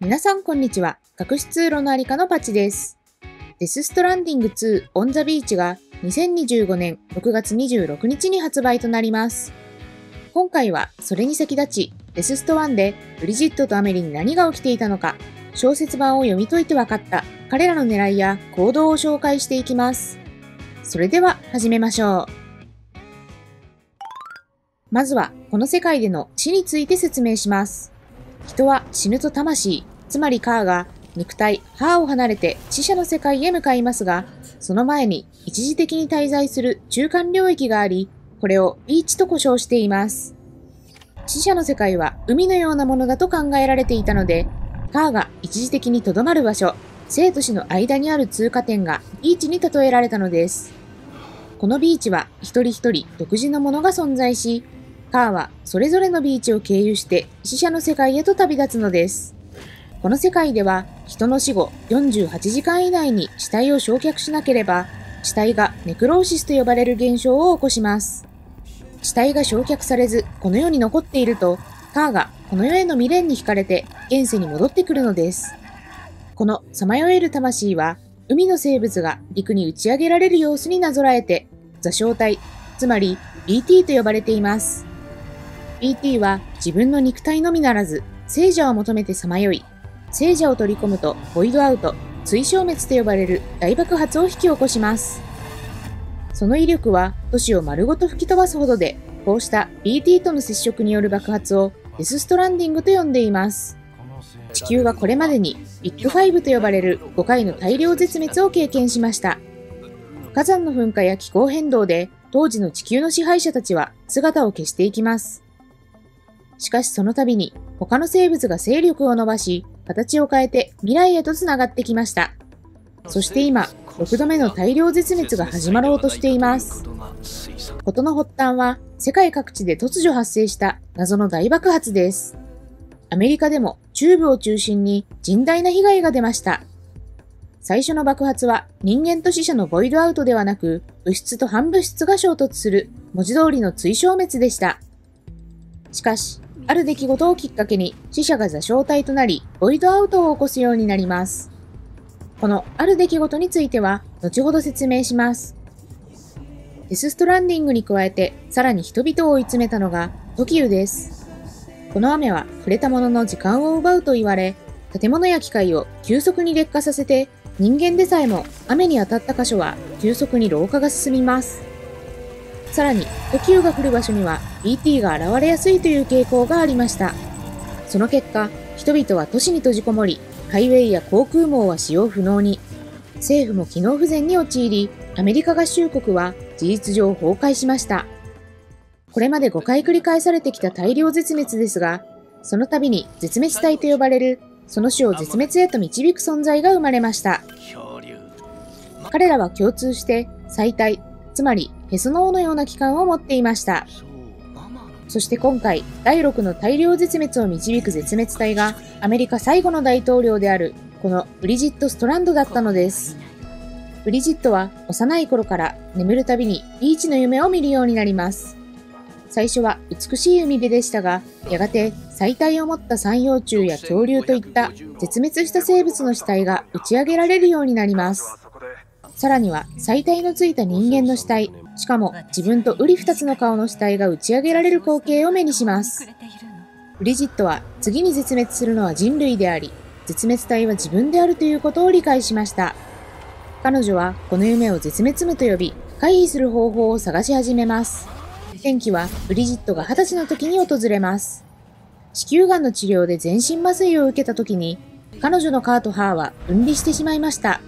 皆さんこんにちは。学習通路のありかのパチです。デスストランディング2オンザビーチが2025年6月26日に発売となります。今回はそれに先立ち、デススト1でブリジットとアメリに何が起きていたのか、小説版を読み解いて分かった彼らの狙いや行動を紹介していきます。それでは始めましょう。まずはこの世界での死について説明します。人は死ぬと魂、つまりカーが肉体、ハーを離れて死者の世界へ向かいますが、その前に一時的に滞在する中間領域があり、これをビーチと呼称しています。死者の世界は海のようなものだと考えられていたので、カーが一時的に留まる場所、生と死の間にある通過点がビーチに例えられたのです。このビーチは一人一人独自のものが存在し、カーはそれぞれのビーチを経由して死者の世界へと旅立つのです。この世界では人の死後48時間以内に死体を焼却しなければ、死体がネクローシスと呼ばれる現象を起こします。死体が焼却されずこの世に残っていると、カーがこの世への未練に惹かれて現世に戻ってくるのです。このさまよえる魂は海の生物が陸に打ち上げられる様子になぞらえて座礁体、つまり BT と呼ばれています。BT は自分の肉体のみならず、生者を求めてさまよい、生者を取り込むとボイドアウト、追消滅と呼ばれる大爆発を引き起こします。その威力は都市を丸ごと吹き飛ばすほどで、こうした BT との接触による爆発をデスストランディングと呼んでいます。地球はこれまでにビッグ5と呼ばれる5回の大量絶滅を経験しました。火山の噴火や気候変動で当時の地球の支配者たちは姿を消していきます。しかしその度に他の生物が勢力を伸ばし、形を変えて未来へとつながってきました。そして今、6度目の大量絶滅が始まろうとしています。事の発端は世界各地で突如発生した謎の大爆発です。アメリカでも中部を中心に甚大な被害が出ました。最初の爆発は人間と死者のボイドアウトではなく、物質と反物質が衝突する文字通りの追消滅でした。しかし、ある出来事をきっかけに死者が座礁体となり、ボイドアウトを起こすようになります。このある出来事については、後ほど説明します。デスストランディングに加えて、さらに人々を追い詰めたのが、時雨です。この雨は触れたものの時間を奪うと言われ、建物や機械を急速に劣化させて、人間でさえも雨に当たった箇所は急速に老化が進みます。さらに、時雨が降る場所には BT が現れやすいという傾向がありました。その結果、人々は都市に閉じこもり、ハイウェイや航空網は使用不能に、政府も機能不全に陥り、アメリカ合衆国は事実上崩壊しました。これまで5回繰り返されてきた大量絶滅ですが、その度に絶滅体と呼ばれる、その種を絶滅へと導く存在が生まれました。彼らは共通して最大、つまりヘスノーのような器官を持っていました。そして今回、第6の大量絶滅を導く絶滅体がアメリカ最後の大統領であるこのブリジット・ストランドだったのです。ブリジットは幼い頃から眠るたびにビーチの夢を見るようになります。最初は美しい海辺でしたが、やがて細体を持った三葉虫や恐竜といった絶滅した生物の死体が打ち上げられるようになります。さらには細体のついた人間の死体、しかも自分と瓜二つの顔の死体が打ち上げられる光景を目にします。ブリジットは次に絶滅するのは人類であり、絶滅体は自分であるということを理解しました。彼女はこの夢を絶滅夢と呼び、回避する方法を探し始めます。転機はブリジットが20歳の時に訪れます。子宮がんの治療で全身麻酔を受けた時に、彼女のカーとハーは分離してしまいました。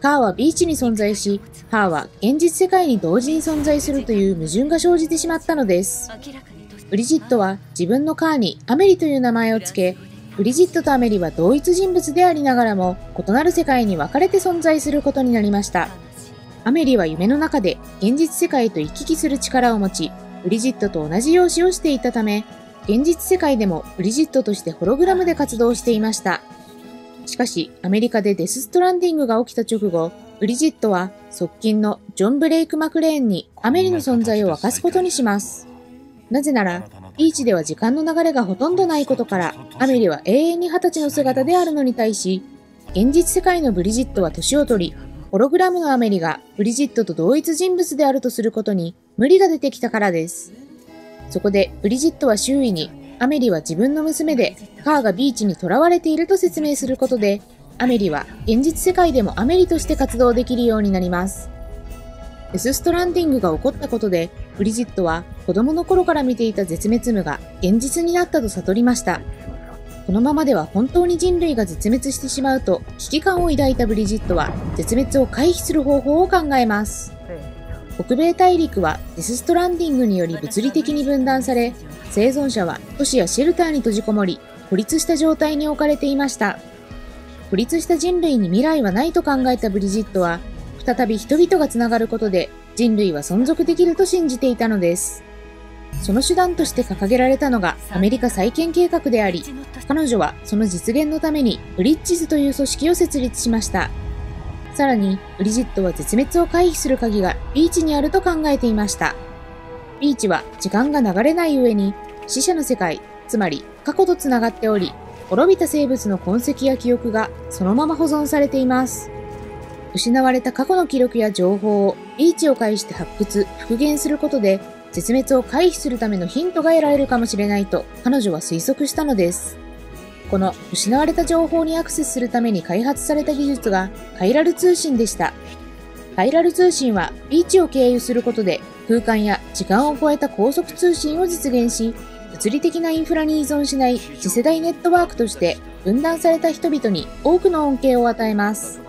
カーはビーチに存在し、ハーは現実世界に同時に存在するという矛盾が生じてしまったのです。ブリジットは自分のカーにアメリという名前を付け、ブリジットとアメリは同一人物でありながらも異なる世界に分かれて存在することになりました。アメリは夢の中で現実世界と行き来する力を持ち、ブリジットと同じ容姿をしていたため、現実世界でもブリジットとしてホログラムで活動していました。しかし、アメリカでデスストランディングが起きた直後、ブリジットは側近のジョン・ブレイク・マクレーンにアメリの存在を明かすことにします。なぜなら、ビーチでは時間の流れがほとんどないことから、アメリは永遠に20歳の姿であるのに対し、現実世界のブリジットは年を取り、ホログラムのアメリがブリジットと同一人物であるとすることに無理が出てきたからです。そこでブリジットは周囲に、アメリは自分の娘で、カーがビーチに囚われていると説明することで、アメリは現実世界でもアメリとして活動できるようになります。デス・ストランディングが起こったことで、ブリジットは子供の頃から見ていた絶滅夢が現実になったと悟りました。このままでは本当に人類が絶滅してしまうと危機感を抱いたブリジットは絶滅を回避する方法を考えます。北米大陸はデス・ストランディングにより物理的に分断され、生存者は都市やシェルターに閉じこもり、孤立した状態に置かれていました。孤立した人類に未来はないと考えたブリジットは、再び人々がつながることで人類は存続できると信じていたのです。その手段として掲げられたのがアメリカ再建計画であり、彼女はその実現のためにブリッジズという組織を設立しました。さらに、ブリジットは絶滅を回避する鍵がビーチにあると考えていました。ビーチは時間が流れない上に死者の世界、つまり過去とつながっており、滅びた生物の痕跡や記憶がそのまま保存されています。失われた過去の記録や情報をビーチを介して発掘、復元することで絶滅を回避するためのヒントが得られるかもしれないと彼女は推測したのです。この失われた情報にアクセスするために開発された技術がカイラル通信でした。カイラル通信はビーチを経由することで空間や時間を超えた高速通信を実現し、物理的なインフラに依存しない次世代ネットワークとして分断された人々に多くの恩恵を与えます。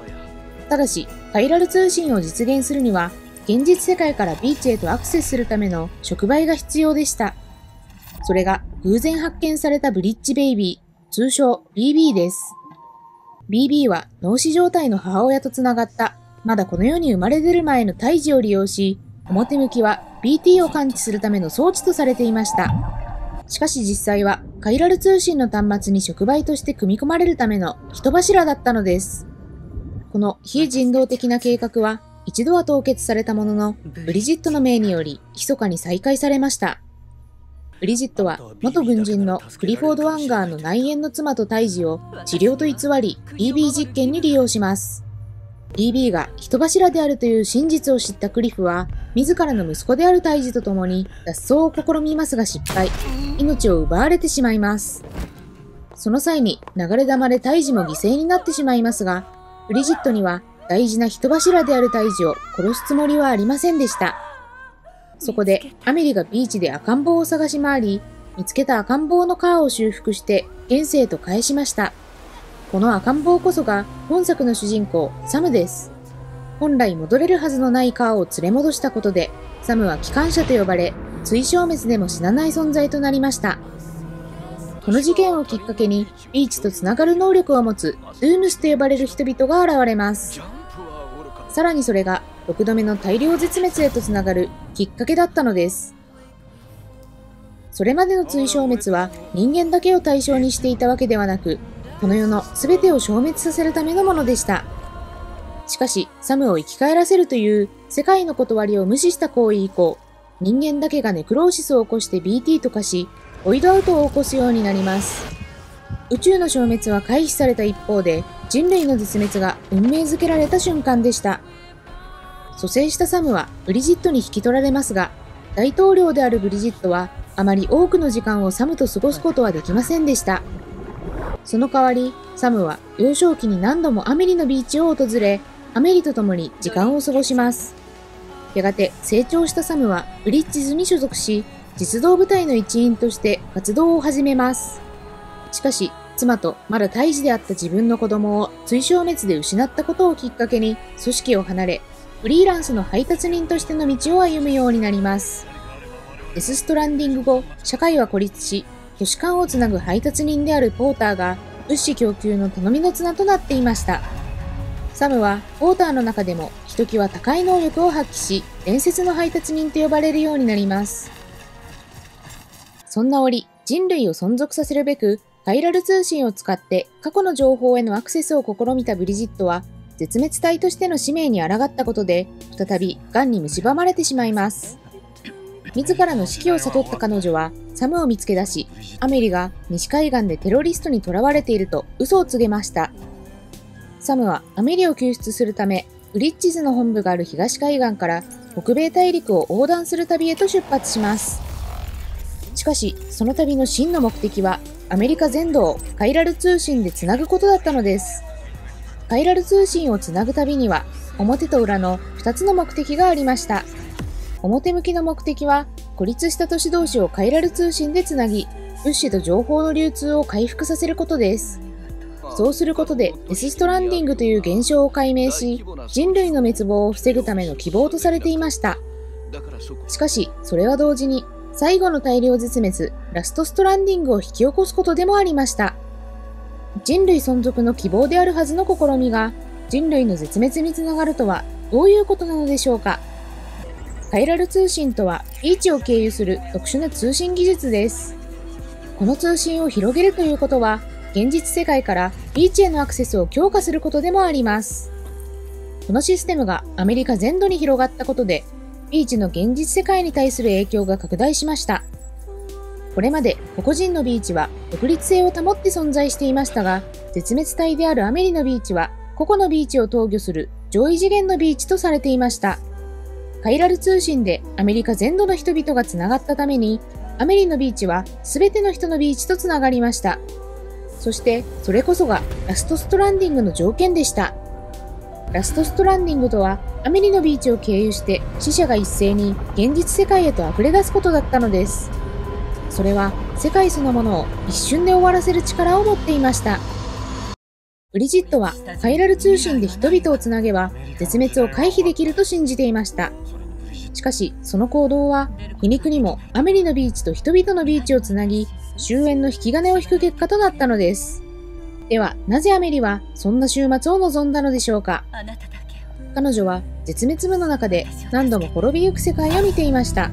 ただし、カイラル通信を実現するには、現実世界からビーチへとアクセスするための触媒が必要でした。それが偶然発見されたブリッジベイビー、通称 BB です。BB は脳死状態の母親とつながった、まだこの世に生まれ出る前の胎児を利用し、表向きは BT を感知するための装置とされていました。しかし実際はカイラル通信の端末に触媒として組み込まれるための人柱だったのです。この非人道的な計画は一度は凍結されたものの、ブリジットの命により密かに再開されました。ブリジットは元軍人のクリフォード・アンガーの内縁の妻と胎児を治療と偽り BB 実験に利用します。BB が人柱であるという真実を知ったクリフは、自らの息子である胎児と共に脱走を試みますが失敗、命を奪われてしまいます。その際に流れ弾で胎児も犠牲になってしまいますが、ブリジットには大事な人柱である胎児を殺すつもりはありませんでした。そこでアメリがビーチで赤ん坊を探し回り、見つけた赤ん坊のカーを修復して現世へと返しました。この赤ん坊こそが本作の主人公サムです。本来戻れるはずのないカーを連れ戻したことで、サムは機関車と呼ばれ、追消滅でも死なない存在となりました。この事件をきっかけに、ビーチとつながる能力を持つドゥーヌスと呼ばれる人々が現れます。さらにそれが6度目の大量絶滅へとつながるきっかけだったのです。それまでの追消滅は人間だけを対象にしていたわけではなく、この世の全てを消滅させるためのものでした。しかし、サムを生き返らせるという世界の断りを無視した行為以降、人間だけがネクローシスを起こして BT と化し、ボイドアウトを起こすようになります。宇宙の消滅は回避された一方で、人類の絶滅が運命づけられた瞬間でした。蘇生したサムはブリジットに引き取られますが、大統領であるブリジットはあまり多くの時間をサムと過ごすことはできませんでした。その代わり、サムは幼少期に何度もアメリのビーチを訪れ、アメリと共に時間を過ごします。やがて成長したサムはブリッジズに所属し、実動部隊の一員として活動を始めます。しかし、妻とまだ胎児であった自分の子供を追消滅で失ったことをきっかけに組織を離れ、フリーランスの配達人としての道を歩むようになります。デス・ストランディング後、社会は孤立し、都市間をつなぐ配達人であるポーターが物資供給の頼みの綱となっていました。サムはポーターの中でもひときわ高い能力を発揮し、伝説の配達人と呼ばれるようになります。そんな折、人類を存続させるべく、カイラル通信を使って過去の情報へのアクセスを試みたブリジットは、絶滅体としての使命に抗ったことで、再び癌に蝕まれてしまいます。自らの死期を悟った彼女はサムを見つけ出し、アメリが西海岸でテロリストに囚われていると嘘を告げました。サムはアメリを救出するため、ブリッジズの本部がある東海岸から北米大陸を横断する旅へと出発します。しかし、その旅の真の目的は、アメリカ全土をカイラル通信でつなぐことだったのです。カイラル通信をつなぐ旅には、表と裏の2つの目的がありました。表向きの目的は、孤立した都市同士をカイラル通信でつなぎ、物資と情報の流通を回復させることです。そうすることでデスストランディングという現象を解明し、人類の滅亡を防ぐための希望とされていました。しかし、それは同時に、最後の大量絶滅、ラストストランディングを引き起こすことでもありました。人類存続の希望であるはずの試みが、人類の絶滅につながるとは、どういうことなのでしょうか。カイラル通信とは、ビーチを経由する特殊な通信技術です。この通信を広げるということは、現実世界からビーチへのアクセスを強化することでもあります。このシステムがアメリカ全土に広がったことで、ビーチの現実世界に対する影響が拡大しました。これまで個々人のビーチは独立性を保って存在していましたが、絶滅体であるアメリのビーチは個々のビーチを統御する上位次元のビーチとされていました。カイラル通信でアメリカ全土の人々がつながったために、アメリのビーチは全ての人のビーチとつながりました。そしてそれこそがラストストランディングの条件でした。ラストストランディングとは、アメリのビーチを経由して死者が一斉に現実世界へと溢れ出すことだったのです。それは世界そのものを一瞬で終わらせる力を持っていました。ブリジットはカイラル通信で人々をつなげば絶滅を回避できると信じていました。しかしその行動は皮肉にもアメリのビーチと人々のビーチをつなぎ終焉の引き金を引く結果となったのです。では、なぜアメリはそんな終末を望んだのでしょうか。彼女は絶滅無の中で何度も滅びゆく世界を見ていました。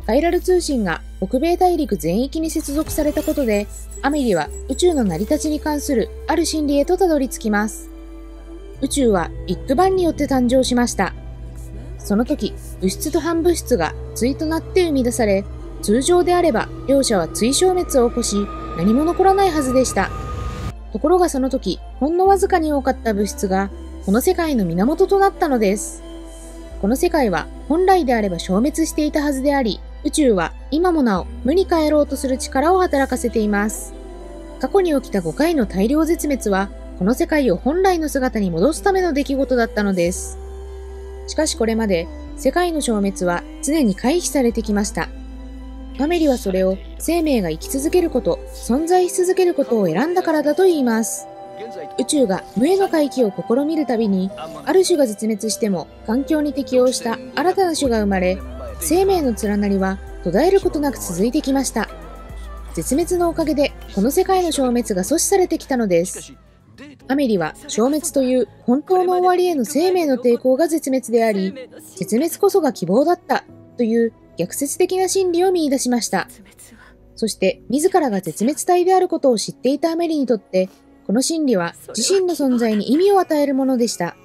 カイラル通信が北米大陸全域に接続されたことで、アメリは宇宙の成り立ちに関するある真理へとたどり着きます。宇宙はビッグバンによって誕生しました。その時、物質と反物質が対となって生み出され、通常であれば両者は対消滅を起こし、何も残らないはずでした。ところがその時、ほんのわずかに多かった物質が、この世界の源となったのです。この世界は本来であれば消滅していたはずであり、宇宙は今もなお無に帰ろうとする力を働かせています。過去に起きた5回の大量絶滅は、この世界を本来の姿に戻すための出来事だったのです。しかしこれまで、世界の消滅は常に回避されてきました。アメリはそれを生命が生き続けること、存在し続けることを選んだからだと言います。宇宙が無への回帰を試みるたびに、ある種が絶滅しても環境に適応した新たな種が生まれ、生命の連なりは途絶えることなく続いてきました。絶滅のおかげでこの世界の消滅が阻止されてきたのです。アメリは消滅という本当の終わりへの生命の抵抗が絶滅であり、絶滅こそが希望だったという逆説的な真理を見出しました。そして自らが絶滅体であることを知っていたアメリにとって、この真理は自身の存在に意味を与えるものでした。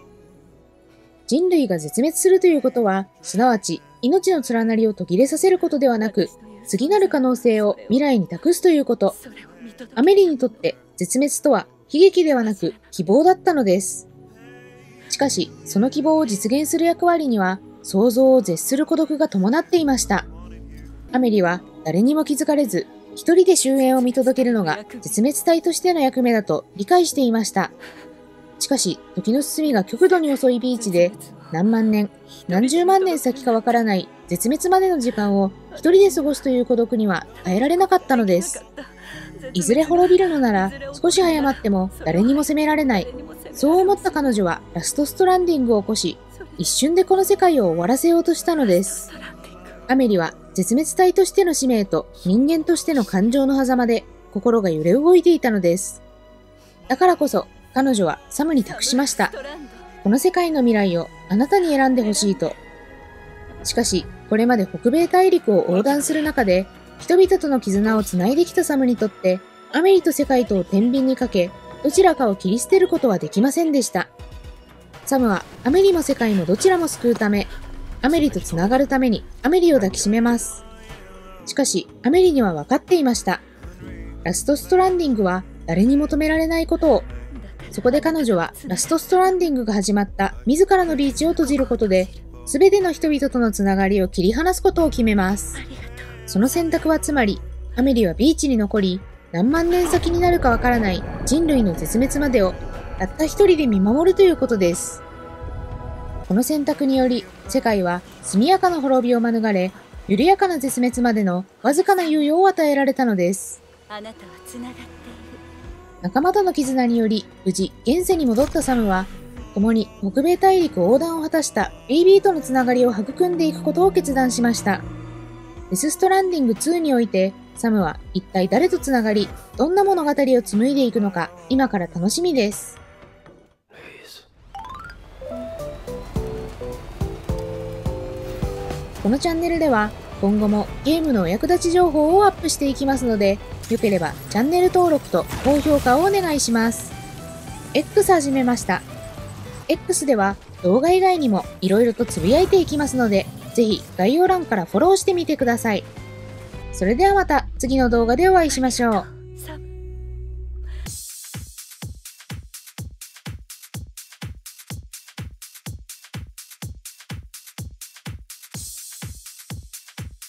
人類が絶滅するということは、すなわち命の連なりを途切れさせることではなく、次なる可能性を未来に託すということ。アメリにとって絶滅とは悲劇ではなく希望だったのです。しかし、その希望を実現する役割には、想像を絶する孤独が伴っていました。アメリは誰にも気づかれず、一人で終焉を見届けるのが絶滅体としての役目だと理解していました。しかし、時の進みが極度に遅いビーチで、何万年、何十万年先かわからない絶滅までの時間を一人で過ごすという孤独には耐えられなかったのです。いずれ滅びるのなら少し早まっても誰にも責められない。そう思った彼女はラストストランディングを起こし、一瞬でこの世界を終わらせようとしたのです。アメリは絶滅体としての使命と人間としての感情の狭間で心が揺れ動いていたのです。だからこそ彼女はサムに託しました。この世界の未来をあなたに選んでほしいと。しかし、これまで北米大陸を横断する中で、人々との絆をつないできたサムにとって、アメリと世界とを天秤にかけ、どちらかを切り捨てることはできませんでした。サムはアメリも世界もどちらも救うため、アメリとつながるためにアメリを抱きしめます。しかし、アメリには分かっていました。ラストストランディングは誰に求められないことを。そこで彼女はラストストランディングが始まった自らのリーチを閉じることで、すべての人々とのつながりを切り離すことを決めます。その選択はつまり、アメリはビーチに残り、何万年先になるかわからない人類の絶滅までをたった一人で見守るということです。この選択により、世界は速やかな滅びを免れ、緩やかな絶滅までのわずかな猶予を与えられたのです。あなたはつながっている。仲間との絆により、無事現世に戻ったサムは、共に北米大陸横断を果たしたベイビーとのつながりを育んでいくことを決断しました。デス・ストランディング2において、サムは一体誰とつながり、どんな物語を紡いでいくのか、今から楽しみです。このチャンネルでは、今後もゲームのお役立ち情報をアップしていきますので、よければチャンネル登録と高評価をお願いします。X 始めました。X では動画以外にも色々とつぶやいていきますので、ぜひ概要欄からフォローしてみてください。それではまた次の動画でお会いしましょう。